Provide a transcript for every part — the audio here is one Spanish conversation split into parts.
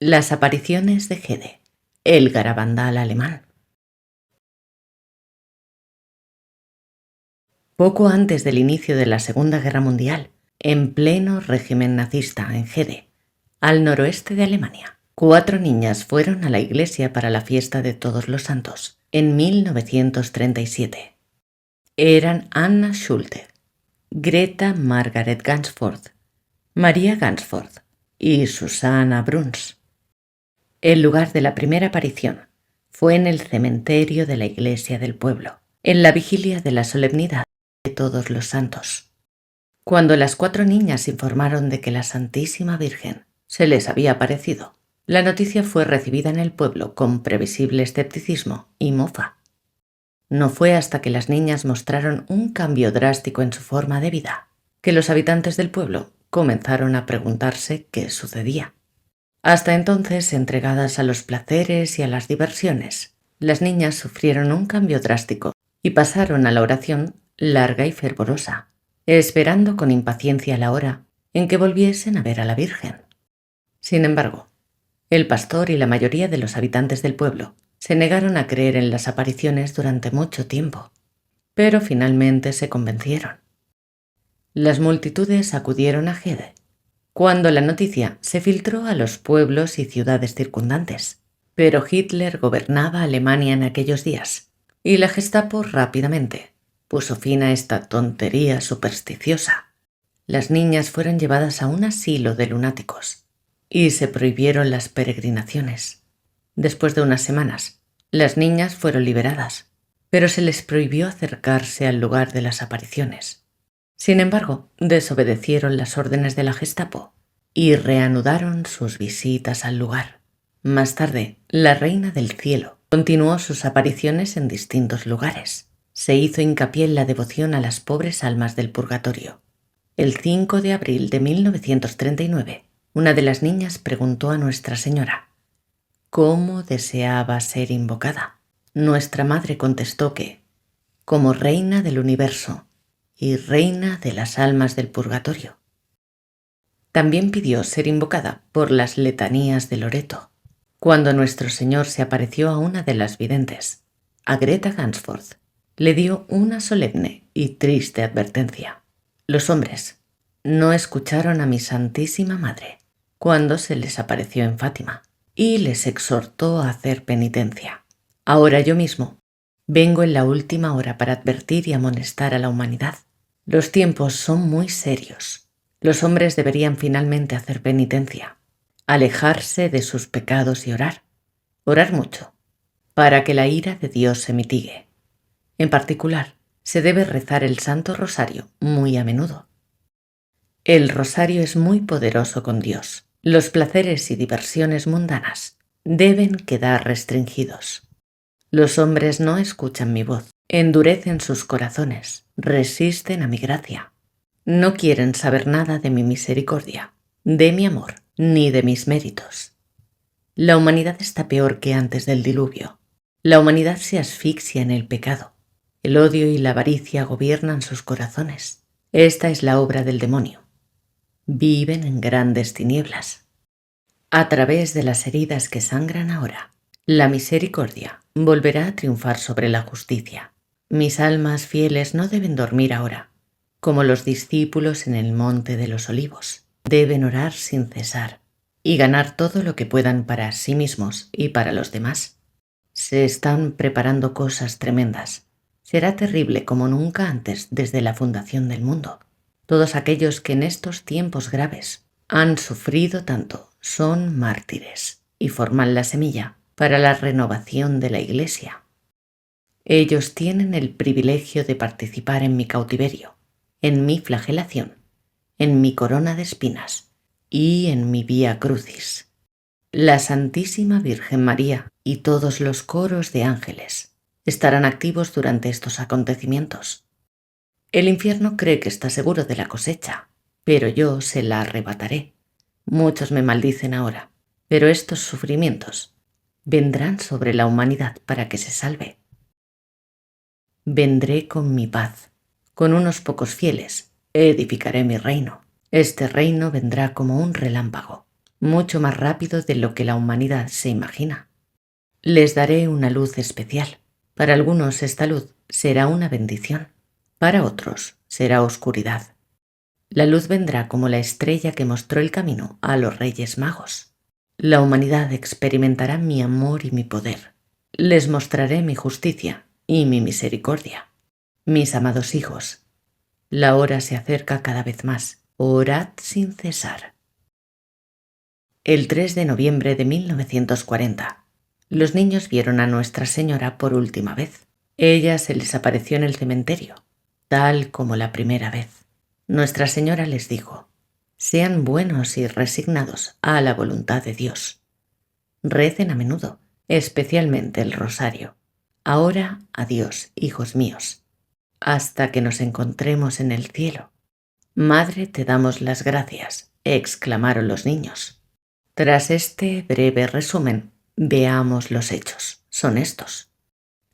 Las apariciones de Hede, el garabandal alemán. Poco antes del inicio de la Segunda Guerra Mundial, en pleno régimen nazista en Hede, al noroeste de Alemania, 4 niñas fueron a la iglesia para la fiesta de Todos los Santos en 1937. Eran Anna Schulte, Greta Margaret Gansford, María Gansford y Susanna Bruns. El lugar de la primera aparición fue en el cementerio de la iglesia del pueblo, en la vigilia de la solemnidad de Todos los Santos. Cuando las 4 niñas informaron de que la Santísima Virgen se les había aparecido, la noticia fue recibida en el pueblo con previsible escepticismo y mofa. No fue hasta que las niñas mostraron un cambio drástico en su forma de vida que los habitantes del pueblo comenzaron a preguntarse qué sucedía. Hasta entonces, entregadas a los placeres y a las diversiones, las niñas sufrieron un cambio drástico y pasaron a la oración larga y fervorosa, esperando con impaciencia la hora en que volviesen a ver a la Virgen. Sin embargo, el pastor y la mayoría de los habitantes del pueblo se negaron a creer en las apariciones durante mucho tiempo, pero finalmente se convencieron. Las multitudes acudieron a Hede cuando la noticia se filtró a los pueblos y ciudades circundantes. Pero Hitler gobernaba Alemania en aquellos días, y la Gestapo rápidamente puso fin a esta tontería supersticiosa. Las niñas fueron llevadas a un asilo de lunáticos, y se prohibieron las peregrinaciones. Después de unas semanas, las niñas fueron liberadas, pero se les prohibió acercarse al lugar de las apariciones. Sin embargo, desobedecieron las órdenes de la Gestapo y reanudaron sus visitas al lugar. Más tarde, la Reina del Cielo continuó sus apariciones en distintos lugares. Se hizo hincapié en la devoción a las pobres almas del purgatorio. El 5 de abril de 1939, una de las niñas preguntó a Nuestra Señora cómo deseaba ser invocada. Nuestra Madre contestó que, como Reina del Universo y Reina de las almas del purgatorio. También pidió ser invocada por las letanías de Loreto. Cuando nuestro Señor se apareció a una de las videntes, a Greta Gansford, le dio una solemne y triste advertencia. Los hombres no escucharon a mi Santísima Madre cuando se les apareció en Fátima y les exhortó a hacer penitencia. Ahora yo mismo vengo en la última hora para advertir y amonestar a la humanidad. Los tiempos son muy serios. Los hombres deberían finalmente hacer penitencia, alejarse de sus pecados y orar. Orar mucho, para que la ira de Dios se mitigue. En particular, se debe rezar el Santo Rosario muy a menudo. El rosario es muy poderoso con Dios. Los placeres y diversiones mundanas deben quedar restringidos. Los hombres no escuchan mi voz, endurecen sus corazones, resisten a mi gracia. No quieren saber nada de mi misericordia, de mi amor, ni de mis méritos. La humanidad está peor que antes del diluvio. La humanidad se asfixia en el pecado. El odio y la avaricia gobiernan sus corazones. Esta es la obra del demonio. Viven en grandes tinieblas. A través de las heridas que sangran ahora, la misericordia volverá a triunfar sobre la justicia. Mis almas fieles no deben dormir ahora, como los discípulos en el monte de los olivos. Deben orar sin cesar y ganar todo lo que puedan para sí mismos y para los demás. Se están preparando cosas tremendas. Será terrible como nunca antes desde la fundación del mundo. Todos aquellos que en estos tiempos graves han sufrido tanto son mártires y forman la semilla para la renovación de la Iglesia. Ellos tienen el privilegio de participar en mi cautiverio, en mi flagelación, en mi corona de espinas y en mi Vía Crucis. La Santísima Virgen María y todos los coros de ángeles estarán activos durante estos acontecimientos. El infierno cree que está seguro de la cosecha, pero yo se la arrebataré. Muchos me maldicen ahora, pero estos sufrimientos vendrán sobre la humanidad para que se salve. Vendré con mi paz. Con unos pocos fieles edificaré mi reino. Este reino vendrá como un relámpago. mucho más rápido de lo que la humanidad se imagina. Les daré una luz especial. Para algunos esta luz será una bendición, para otros será oscuridad. La luz vendrá como la estrella que mostró el camino a los Reyes Magos. La humanidad experimentará mi amor y mi poder. Les mostraré mi justicia y mi misericordia. Mis amados hijos, la hora se acerca cada vez más. Orad sin cesar. El 3 de noviembre de 1940, los niños vieron a Nuestra Señora por última vez. Ella se les apareció en el cementerio, tal como la primera vez. Nuestra Señora les dijo: sean buenos y resignados a la voluntad de Dios. Recen a menudo, especialmente el rosario. Ahora, adiós, hijos míos, hasta que nos encontremos en el cielo. Madre, te damos las gracias, exclamaron los niños. Tras este breve resumen, veamos los hechos. Son estos.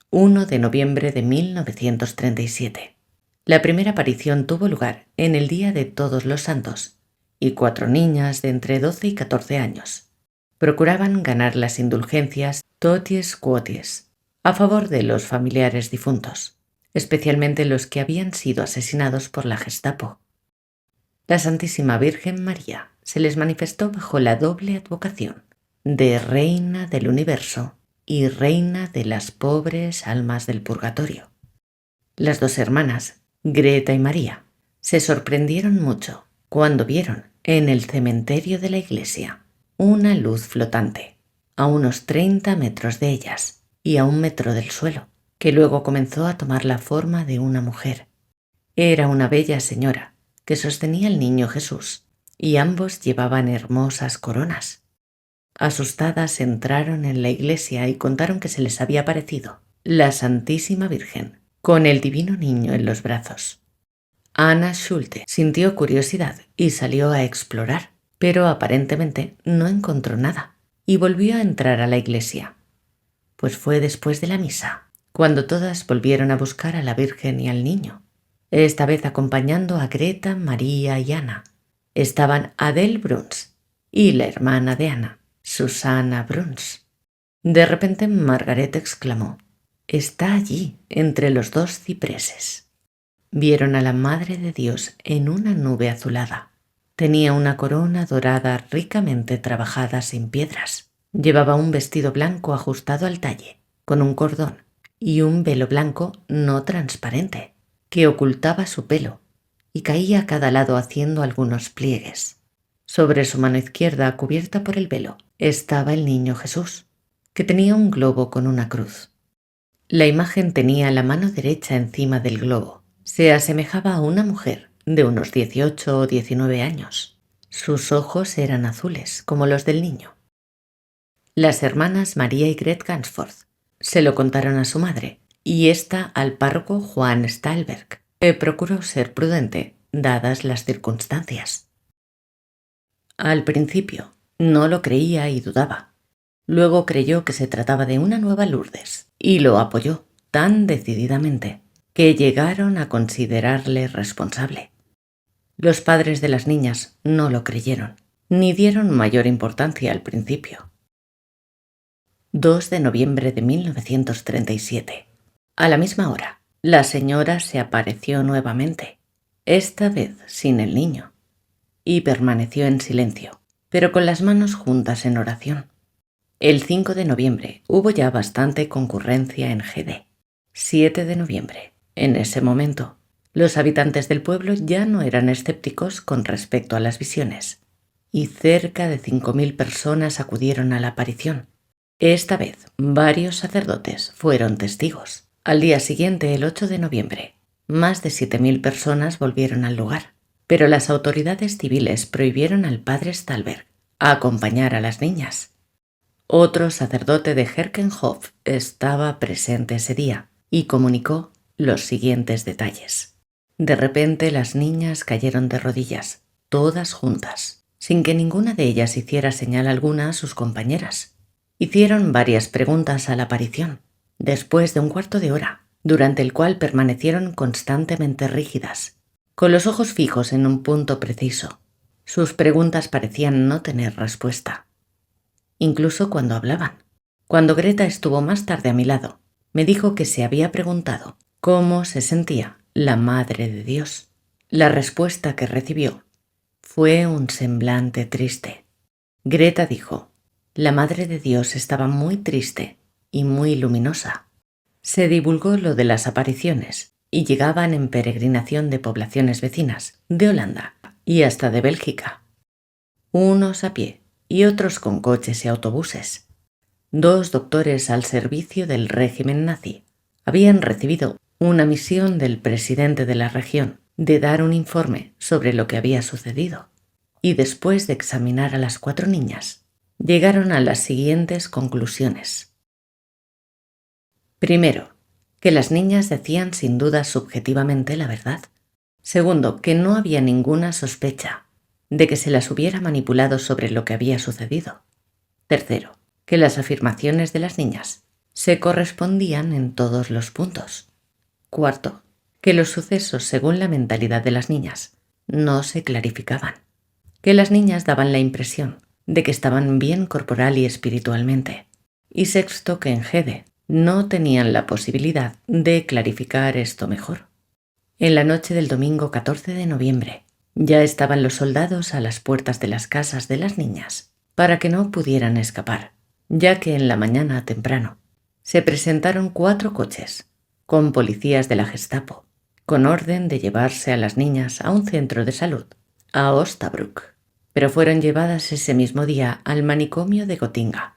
1 de noviembre de 1937. La primera aparición tuvo lugar en el Día de Todos los Santos, y 4 niñas de entre 12 y 14 años procuraban ganar las indulgencias toties quoties a favor de los familiares difuntos, especialmente los que habían sido asesinados por la Gestapo. La Santísima Virgen María se les manifestó bajo la doble advocación de Reina del Universo y Reina de las pobres almas del purgatorio. Las 2 hermanas, Greta y María, se sorprendieron mucho cuando vieron en el cementerio de la iglesia una luz flotante, a unos 30 metros de ellas y a 1 metro del suelo, que luego comenzó a tomar la forma de una mujer. Era una bella señora que sostenía al niño Jesús, y ambos llevaban hermosas coronas. Asustadas entraron en la iglesia y contaron que se les había aparecido la Santísima Virgen con el divino niño en los brazos. Anna Schulte sintió curiosidad y salió a explorar, pero aparentemente no encontró nada y volvió a entrar a la iglesia. Pues fue después de la misa cuando todas volvieron a buscar a la Virgen y al niño, esta vez acompañando a Greta, María y Ana. Estaban Adele Bruns y la hermana de Ana, Susana Bruns. De repente Margaret exclamó: «Está allí, entre los 2 cipreses». Vieron a la Madre de Dios en una nube azulada. Tenía una corona dorada ricamente trabajada sin piedras. Llevaba un vestido blanco ajustado al talle, con un cordón, y un velo blanco no transparente, que ocultaba su pelo y caía a cada lado haciendo algunos pliegues. Sobre su mano izquierda, cubierta por el velo, estaba el niño Jesús, que tenía un globo con una cruz. La imagen tenía la mano derecha encima del globo. Se asemejaba a una mujer de unos 18 o 19 años. Sus ojos eran azules, como los del niño. Las hermanas María y Gret Gansforth se lo contaron a su madre, y ésta al párroco Juan Stahlberg, que procuró ser prudente, dadas las circunstancias. Al principio no lo creía y dudaba. Luego creyó que se trataba de una nueva Lourdes y lo apoyó tan decididamente que llegaron a considerarle responsable. Los padres de las niñas no lo creyeron, ni dieron mayor importancia al principio. 2 de noviembre de 1937. A la misma hora, la señora se apareció nuevamente, esta vez sin el niño, y permaneció en silencio, pero con las manos juntas en oración. El 5 de noviembre hubo ya bastante concurrencia en Gede. 7 de noviembre. En ese momento, los habitantes del pueblo ya no eran escépticos con respecto a las visiones, y cerca de 5.000 personas acudieron a la aparición. Esta vez, varios sacerdotes fueron testigos. Al día siguiente, el 8 de noviembre, más de 7.000 personas volvieron al lugar, pero las autoridades civiles prohibieron al padre Stahlberg acompañar a las niñas. Otro sacerdote de Herkenhof estaba presente ese día y comunicó los siguientes detalles. De repente las niñas cayeron de rodillas, todas juntas, sin que ninguna de ellas hiciera señal alguna a sus compañeras. Hicieron varias preguntas a la aparición, después de 1/4 de hora, durante el cual permanecieron constantemente rígidas, con los ojos fijos en un punto preciso. Sus preguntas parecían no tener respuesta, incluso cuando hablaban. Cuando Greta estuvo más tarde a mi lado, me dijo que se había preguntado cómo se sentía la Madre de Dios. La respuesta que recibió fue un semblante triste. Greta dijo: la Madre de Dios estaba muy triste y muy luminosa. Se divulgó lo de las apariciones y llegaban en peregrinación de poblaciones vecinas, de Holanda y hasta de Bélgica. Unos a pie y otros con coches y autobuses. 2 doctores al servicio del régimen nazi habían recibido una misión del presidente de la región de dar un informe sobre lo que había sucedido, y después de examinar a las 4 niñas, llegaron a las siguientes conclusiones. Primero, que las niñas decían sin duda subjetivamente la verdad. Segundo, que no había ninguna sospecha de que se las hubiera manipulado sobre lo que había sucedido. Tercero, que las afirmaciones de las niñas se correspondían en todos los puntos. Cuarto, que los sucesos según la mentalidad de las niñas no se clarificaban, que las niñas daban la impresión de que estaban bien corporal y espiritualmente. Y sexto, que en Hede no tenían la posibilidad de clarificar esto mejor. En la noche del domingo 14 de noviembre ya estaban los soldados a las puertas de las casas de las niñas para que no pudieran escapar, ya que en la mañana temprano se presentaron 4 coches con policías de la Gestapo, con orden de llevarse a las niñas a un centro de salud, a Ostabruck, pero fueron llevadas ese mismo día al manicomio de Gotinga.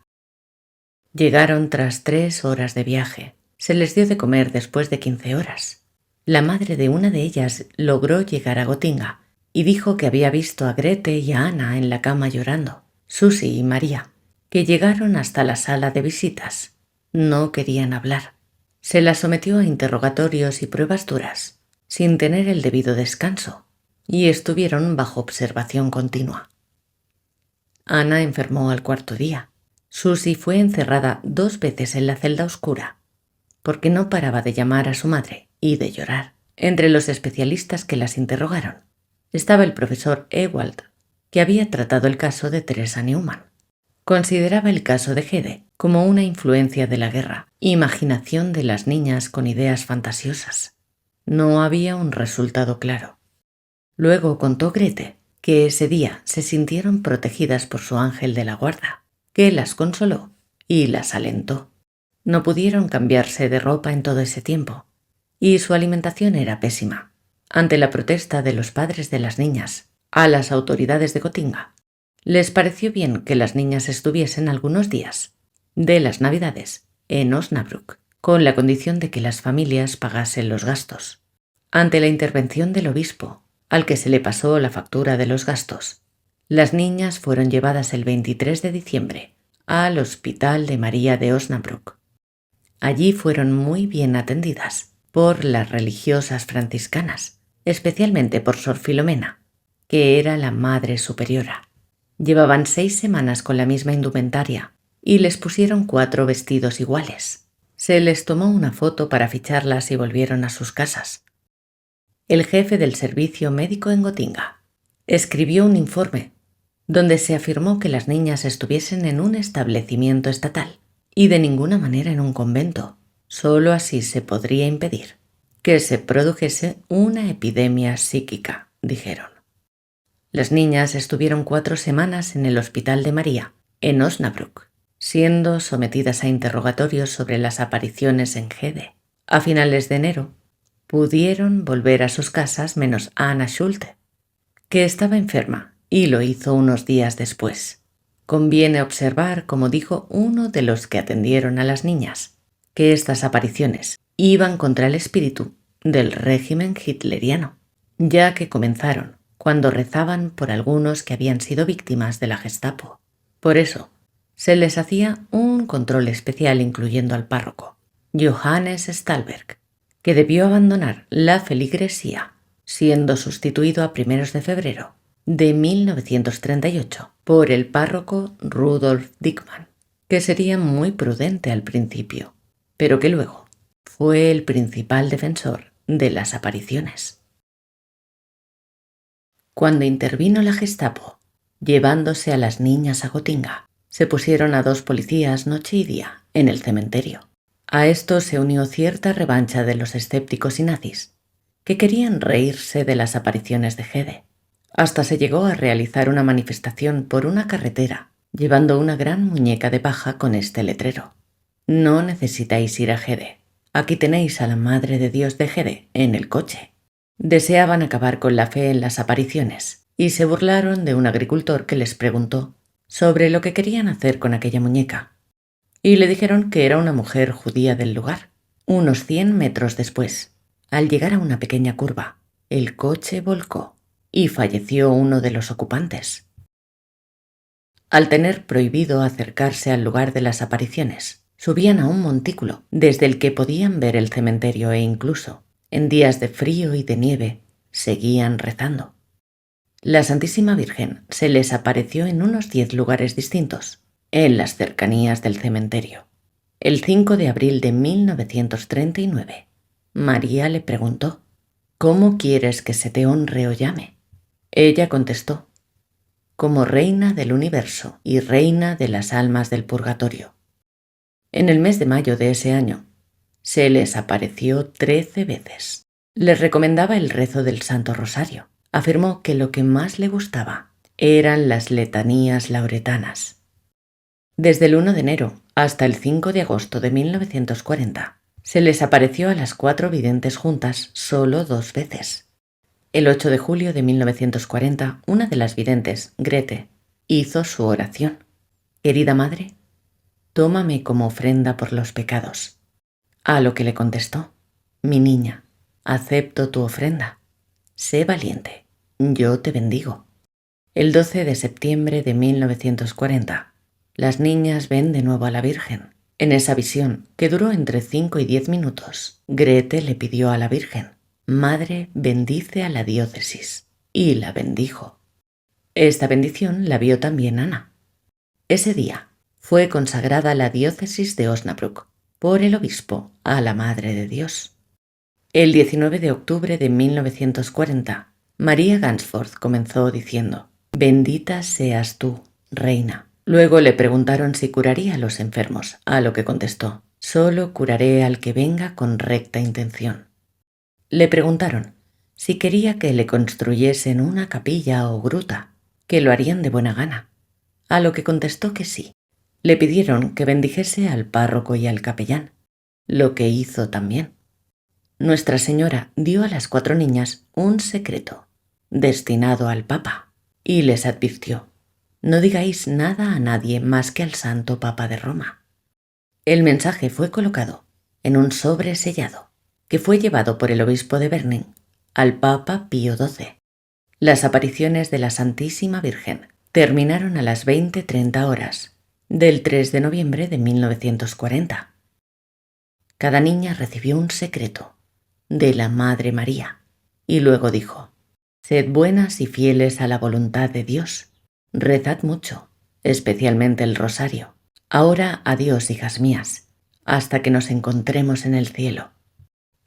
Llegaron tras 3 horas de viaje. Se les dio de comer después de 15 horas. La madre de una de ellas logró llegar a Gotinga y dijo que había visto a Grete y a Ana en la cama llorando. Susie y María, que llegaron hasta la sala de visitas, no querían hablar. Se las sometió a interrogatorios y pruebas duras, sin tener el debido descanso, y estuvieron bajo observación continua. Ana enfermó al 4.º día. Susie fue encerrada 2 veces en la celda oscura, porque no paraba de llamar a su madre y de llorar. Entre los especialistas que las interrogaron estaba el profesor Ewald, que había tratado el caso de Teresa Neumann. Consideraba el caso de Hede como una influencia de la guerra, imaginación de las niñas con ideas fantasiosas. No había un resultado claro. Luego contó Grete que ese día se sintieron protegidas por su ángel de la guarda, que las consoló y las alentó. No pudieron cambiarse de ropa en todo ese tiempo, y su alimentación era pésima. Ante la protesta de los padres de las niñas a las autoridades de Gotinga, les pareció bien que las niñas estuviesen algunos días de las Navidades en Osnabrück, con la condición de que las familias pagasen los gastos. Ante la intervención del obispo, al que se le pasó la factura de los gastos, las niñas fueron llevadas el 23 de diciembre al Hospital de María de Osnabrück. Allí fueron muy bien atendidas por las religiosas franciscanas, especialmente por Sor Filomena, que era la madre superiora. Llevaban 6 semanas con la misma indumentaria y les pusieron 4 vestidos iguales. Se les tomó una foto para ficharlas y volvieron a sus casas. El jefe del servicio médico en Gotinga escribió un informe donde se afirmó que las niñas estuviesen en un establecimiento estatal y de ninguna manera en un convento. Solo así se podría impedir que se produjese una epidemia psíquica, dijeron. Las niñas estuvieron 4 semanas en el Hospital de María, en Osnabrück, siendo sometidas a interrogatorios sobre las apariciones en Hede. A finales de enero, pudieron volver a sus casas menos Anna Schulte, que estaba enferma y lo hizo unos días después. Conviene observar, como dijo uno de los que atendieron a las niñas, que estas apariciones iban contra el espíritu del régimen hitleriano, ya que comenzaron cuando rezaban por algunos que habían sido víctimas de la Gestapo. Por eso, se les hacía un control especial incluyendo al párroco, Johannes Stalberg, que debió abandonar la feligresía, siendo sustituido a primeros de febrero de 1938 por el párroco Rudolf Dickmann, que sería muy prudente al principio, pero que luego fue el principal defensor de las apariciones. Cuando intervino la Gestapo, llevándose a las niñas a Gotinga, se pusieron a 2 policías noche y día en el cementerio. A esto se unió cierta revancha de los escépticos y nazis, que querían reírse de las apariciones de Hede. Hasta se llegó a realizar una manifestación por una carretera, llevando una gran muñeca de paja con este letrero: no necesitáis ir a Hede, aquí tenéis a la Madre de Dios de Hede en el coche. Deseaban acabar con la fe en las apariciones y se burlaron de un agricultor que les preguntó sobre lo que querían hacer con aquella muñeca, y le dijeron que era una mujer judía del lugar. Unos 100 metros después, al llegar a una pequeña curva, el coche volcó y falleció uno de los ocupantes. Al tener prohibido acercarse al lugar de las apariciones, subían a un montículo desde el que podían ver el cementerio e incluso, en días de frío y de nieve, seguían rezando. La Santísima Virgen se les apareció en unos 10 lugares distintos, en las cercanías del cementerio. El 5 de abril de 1939, María le preguntó: ¿cómo quieres que se te honre o llame? Ella contestó: como reina del universo y reina de las almas del purgatorio. En el mes de mayo de ese año, se les apareció 13 veces. Les recomendaba el rezo del Santo Rosario. Afirmó que lo que más le gustaba eran las letanías lauretanas. Desde el 1 de enero hasta el 5 de agosto de 1940, se les apareció a las 4 videntes juntas solo 2 veces. El 8 de julio de 1940, una de las videntes, Grete, hizo su oración: querida madre, tómame como ofrenda por los pecados. A lo que le contestó: mi niña, acepto tu ofrenda. Sé valiente, yo te bendigo. El 12 de septiembre de 1940, las niñas ven de nuevo a la Virgen. En esa visión, que duró entre 5 y 10 minutos, Grete le pidió a la Virgen: Madre, bendice a la diócesis. Y la bendijo. Esta bendición la vio también Ana. Ese día fue consagrada la diócesis de Osnabrück por el obispo a la Madre de Dios. El 19 de octubre de 1940, María Gansford comenzó diciendo: bendita seas tú, reina. Luego le preguntaron si curaría a los enfermos, a lo que contestó: solo curaré al que venga con recta intención. Le preguntaron si quería que le construyesen una capilla o gruta, que lo harían de buena gana, a lo que contestó que sí. Le pidieron que bendijese al párroco y al capellán, lo que hizo también. Nuestra Señora dio a las 4 niñas un secreto, destinado al Papa, y les advirtió: no digáis nada a nadie más que al Santo Papa de Roma. El mensaje fue colocado en un sobre sellado, que fue llevado por el obispo de Berlín al Papa Pío XII. Las apariciones de la Santísima Virgen terminaron a las 20:30 horas del 3 de noviembre de 1940. Cada niña recibió un secreto de la Madre María y luego dijo: sed buenas y fieles a la voluntad de Dios, rezad mucho, especialmente el rosario. Ahora adiós, hijas mías, hasta que nos encontremos en el cielo.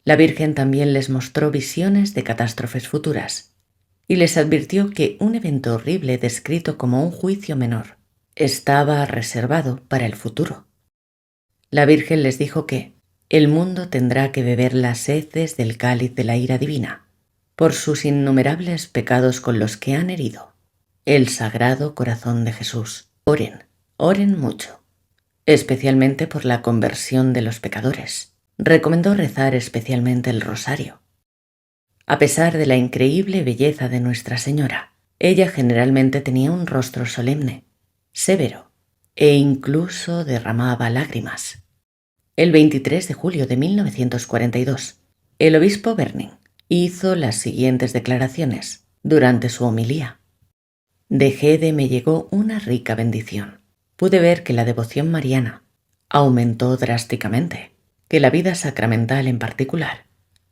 La Virgen también les mostró visiones de catástrofes futuras y les advirtió que un evento horrible descrito como un juicio menor estaba reservado para el futuro. La Virgen les dijo que el mundo tendrá que beber las heces del cáliz de la ira divina por sus innumerables pecados con los que han herido el Sagrado Corazón de Jesús. Oren, oren mucho, especialmente por la conversión de los pecadores. Recomendó rezar especialmente el rosario. A pesar de la increíble belleza de Nuestra Señora, ella generalmente tenía un rostro solemne, severo, e incluso derramaba lágrimas. El 23 de julio de 1942, el obispo Berning hizo las siguientes declaraciones durante su homilía: de Hede me llegó una rica bendición. Pude ver que la devoción mariana aumentó drásticamente, que la vida sacramental en particular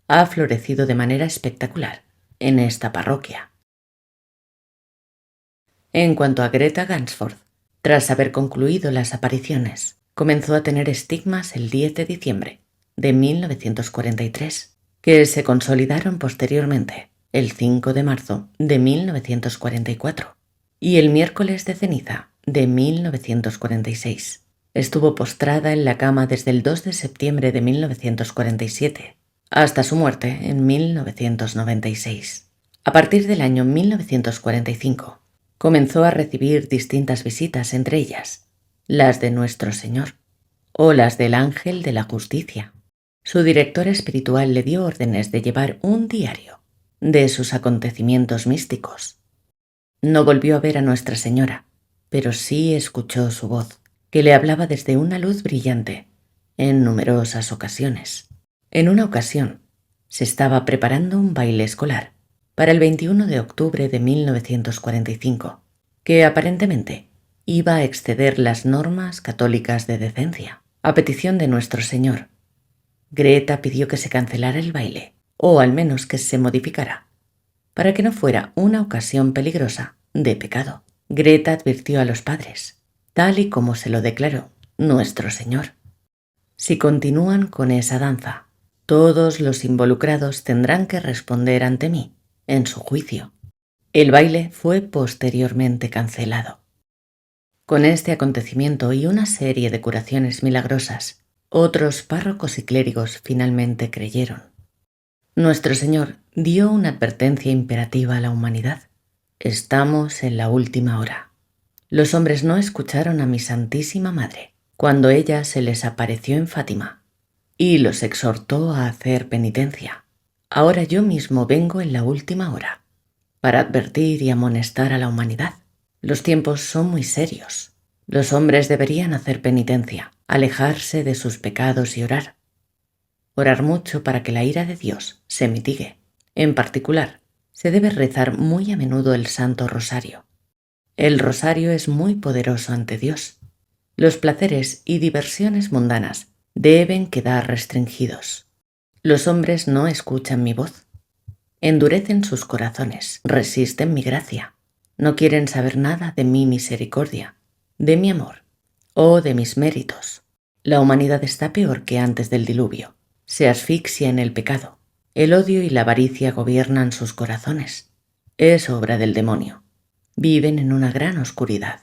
ha florecido de manera espectacular en esta parroquia. En cuanto a Greta Gansford, tras haber concluido las apariciones, comenzó a tener estigmas el 10 de diciembre de 1943, que se consolidaron posteriormente el 5 de marzo de 1944, y el miércoles de ceniza de 1946. Estuvo postrada en la cama desde el 2 de septiembre de 1947 hasta su muerte en 1996. A partir del año 1945, comenzó a recibir distintas visitas, entre ellas las de Nuestro Señor o las del Ángel de la Justicia. Su director espiritual le dio órdenes de llevar un diario de sus acontecimientos místicos. No volvió a ver a Nuestra Señora, pero sí escuchó su voz, que le hablaba desde una luz brillante en numerosas ocasiones. En una ocasión, se estaba preparando un baile escolar para el 21 de octubre de 1945, que aparentemente iba a exceder las normas católicas de decencia. A petición de Nuestro Señor, Greta pidió que se cancelara el baile, o al menos que se modificara, para que no fuera una ocasión peligrosa de pecado. Greta advirtió a los padres, tal y como se lo declaró Nuestro Señor: si continúan con esa danza, todos los involucrados tendrán que responder ante mí en su juicio. El baile fue posteriormente cancelado. Con este acontecimiento y una serie de curaciones milagrosas, otros párrocos y clérigos finalmente creyeron. Nuestro Señor dio una advertencia imperativa a la humanidad. Estamos en la última hora. Los hombres no escucharon a mi Santísima Madre cuando ella se les apareció en Fátima y los exhortó a hacer penitencia. Ahora yo mismo vengo en la última hora para advertir y amonestar a la humanidad. Los tiempos son muy serios. Los hombres deberían hacer penitencia, alejarse de sus pecados y orar. Orar mucho para que la ira de Dios se mitigue. En particular, se debe rezar muy a menudo el Santo Rosario. El rosario es muy poderoso ante Dios. Los placeres y diversiones mundanas deben quedar restringidos. Los hombres no escuchan mi voz. Endurecen sus corazones, resisten mi gracia. No quieren saber nada de mi misericordia, de mi amor o de mis méritos. La humanidad está peor que antes del diluvio. Se asfixia en el pecado. El odio y la avaricia gobiernan sus corazones. Es obra del demonio. Viven en una gran oscuridad.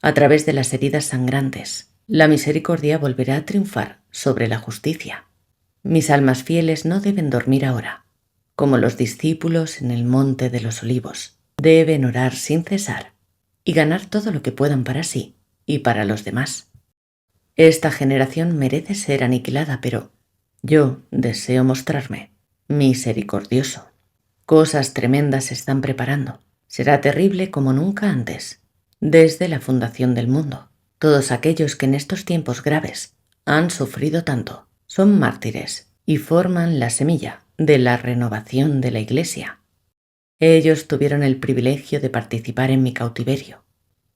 A través de las heridas sangrantes, la misericordia volverá a triunfar sobre la justicia. Mis almas fieles no deben dormir ahora. Como los discípulos en el Monte de los Olivos, deben orar sin cesar y ganar todo lo que puedan para sí y para los demás. Esta generación merece ser aniquilada, pero yo deseo mostrarme misericordioso. Cosas tremendas se están preparando. Será terrible como nunca antes, desde la fundación del mundo. Todos aquellos que en estos tiempos graves han sufrido tanto son mártires y forman la semilla de la renovación de la Iglesia. Ellos tuvieron el privilegio de participar en mi cautiverio,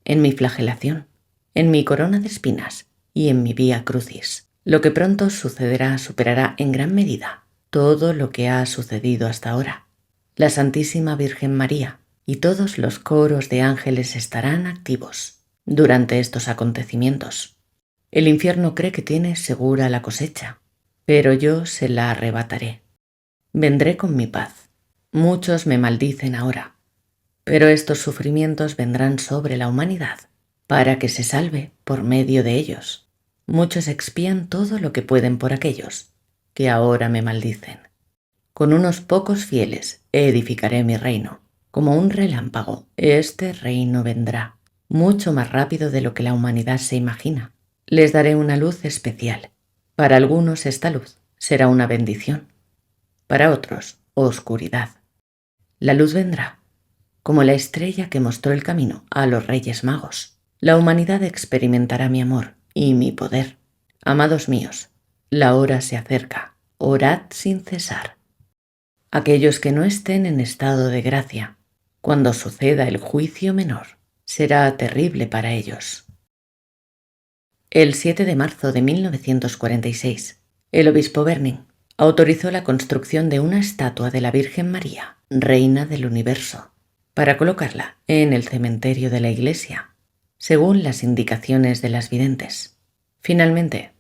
en mi flagelación, en mi corona de espinas y en mi vía crucis. Lo que pronto sucederá superará en gran medida todo lo que ha sucedido hasta ahora. La Santísima Virgen María y todos los coros de ángeles estarán activos durante estos acontecimientos. El infierno cree que tiene segura la cosecha, pero yo se la arrebataré. Vendré con mi paz. Muchos me maldicen ahora, pero estos sufrimientos vendrán sobre la humanidad para que se salve por medio de ellos. Muchos expían todo lo que pueden por aquellos que ahora me maldicen. Con unos pocos fieles edificaré mi reino. Como un relámpago, este reino vendrá, mucho más rápido de lo que la humanidad se imagina. Les daré una luz especial. Para algunos esta luz será una bendición, para otros oscuridad. La luz vendrá, como la estrella que mostró el camino a los Reyes Magos. La humanidad experimentará mi amor y mi poder. Amados míos, la hora se acerca. Orad sin cesar. Aquellos que no estén en estado de gracia, cuando suceda el juicio menor, será terrible para ellos. El 7 de marzo de 1946, el obispo Berning autorizó la construcción de una estatua de la Virgen María, Reina del Universo, para colocarla en el cementerio de la iglesia, según las indicaciones de las videntes. Finalmente,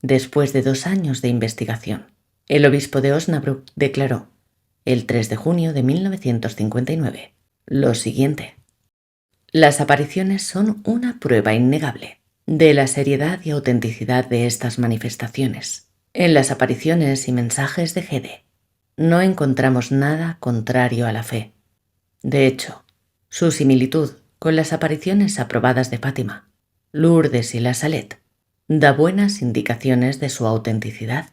después de 2 años de investigación, el obispo de Osnabrück declaró el 3 de junio de 1959, lo siguiente: las apariciones son una prueba innegable de la seriedad y autenticidad de estas manifestaciones. En las apariciones y mensajes de Gede no encontramos nada contrario a la fe. De hecho, su similitud con las apariciones aprobadas de Fátima, Lourdes y La Salette da buenas indicaciones de su autenticidad.